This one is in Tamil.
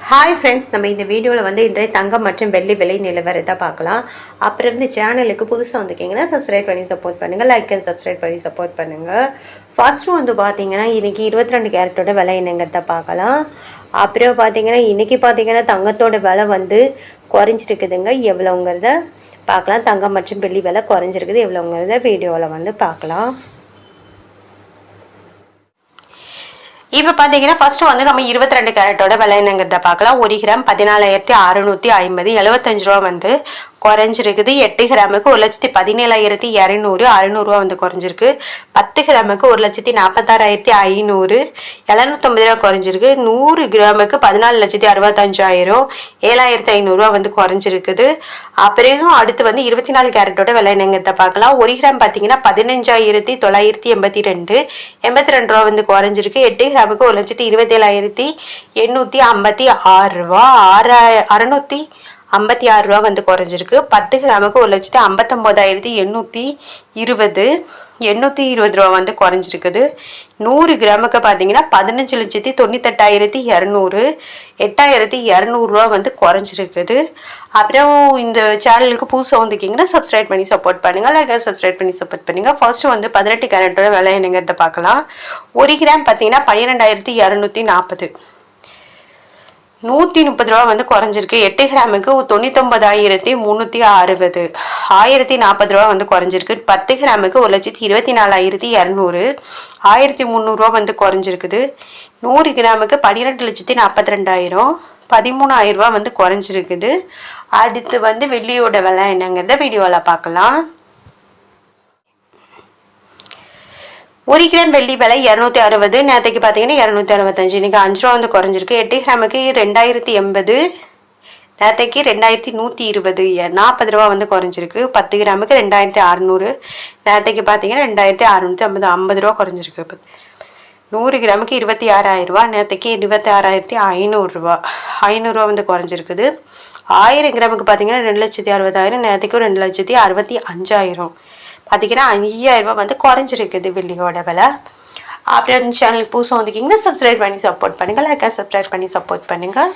ஹாய் ஃப்ரெண்ட்ஸ், நம்ம இந்த வீடியோவில் வந்து இன்றைய தங்கம் மற்றும் வெள்ளி விலை நிலவரத்தை பார்க்கலாம். அப்புறம் இந்த சேனலுக்கு புதுசாக வந்துக்கிங்கன்னா சப்ஸ்கிரைப் பண்ணி சப்போர்ட் பண்ணுங்கள், லைக் அண்ட் சப்ஸ்கிரைப் பண்ணி சப்போர்ட் பண்ணுங்கள். ஃபர்ஸ்ட்டு வந்து பார்த்தீங்கன்னா இன்றைக்கி 22 கேரட்டோட விலை என்னங்கிறத பார்க்கலாம். அப்புறம் பார்த்தீங்கன்னா இன்றைக்கி பார்த்தீங்கன்னா தங்கத்தோட விலை வந்து குறைஞ்சிருக்குதுங்க. எவ்வளோங்கிறத பார்க்கலாம். தங்கம் மற்றும் வெள்ளி விலை குறைஞ்சிருக்குது எவ்வளோங்கிறத வீடியோவில் வந்து பார்க்கலாம். இப்போ பார்த்தீங்கன்னா ஃபர்ஸ்ட் வந்து நம்ம 22 கேரட்டோட விலை என்னங்கிறத பார்க்கலாம். 1 கிராம் 14,650 75 ரூபா வந்து குறைஞ்சிருக்குது. 8 கிராமுக்கு 1,17,200 600 வந்து குறைஞ்சிருக்கு. 10 கிராமுக்கு 1,46,500 750 ரூபா குறைஞ்சிருக்கு. 100 கிராமுக்கு 14,65,000 7,500 வந்து குறைஞ்சிருக்குது. அப்புறம் அடுத்து வந்து 24 கேரட்டோட விலை என்னங்கிறத பார்க்கலாம். 1 கிராம் பார்த்தீங்கன்னா 15,982 82 ரூபா வந்து குறைஞ்சிருக்கு. 8 கிராமுக்கு 1,27,856 ரூபா 656 ரூபா வந்து குறைஞ்சிருக்கு. 10 கிராமுக்கு 1,59,820 820 ரூபா வந்து குறைஞ்சிருக்குது. 100 கிராமுக்கு பார்த்தீங்கன்னா 15,98,200 8200 ரூபா வந்து குறைஞ்சிருக்குது. அப்புறம் இந்த சேனலுக்கு புதுசாக வந்துக்கிங்கன்னா சப்ஸ்கிரைப் பண்ணி சப்போர்ட் பண்ணுங்கள், லைக் சப்ஸ்கிரைப் பண்ணி சப்போர்ட் பண்ணுங்கள். ஃபர்ஸ்ட் வந்து 18 கேரட்டோட விலை என்னங்கிறத பார்க்கலாம். 1 கிராம் பார்த்தீங்கன்னா 12,240 130 ரூபா வந்து குறைஞ்சிருக்கு. 8 கிராமுக்கு 99,360 1040 ரூபா வந்து குறைஞ்சிருக்கு. 10 கிராமுக்கு 1,24,200 1300 ரூபா வந்து குறைஞ்சிருக்குது. 100 கிராமுக்கு 12,42,000 13,000 ரூபா வந்து குறைஞ்சிருக்குது. அடுத்து வந்து வெள்ளியோட விலை என்னங்கிறத வீடியோவில் பார்க்கலாம். 1 கிராம் வெள்ளி விலை 260, நேற்றுக்கு பார்த்தீங்கன்னா 265, இன்னைக்கு 5 ரூபா வந்து குறைஞ்சிருக்கு. 8 கிராமுக்கு 2,080, நேற்றுக்கு 2,120 40 ரூபா வந்து குறைஞ்சிருக்கு. 10 கிராமுக்கு 2,600, நேற்றுக்கு பார்த்தீங்கன்னா 2,650 50 ரூபா குறைஞ்சிருக்கு. 100 கிராமுக்கு 26,000 ரூபா, நேற்றுக்கு 26,500 ரூபா 500 ரூபா வந்து குறைஞ்சிருக்குது. 1000 கிராமுக்கு பார்த்தீங்கன்னா 2,60,000, நேற்றுக்கு 2,65,000 பார்த்தீங்கன்னா 5,000 ரூபா வந்து குறைஞ்சிருக்குது வெள்ளியோட விலை. அப்புறம் சேனலுக்கு புதுசாக வந்துக்கிங்கன்னா சப்ஸ்கிரைப் பண்ணி சப்போர்ட் பண்ணுங்கள், லைக் சப்ஸ்கிரைப் பண்ணி சப்போர்ட் பண்ணுங்கள்.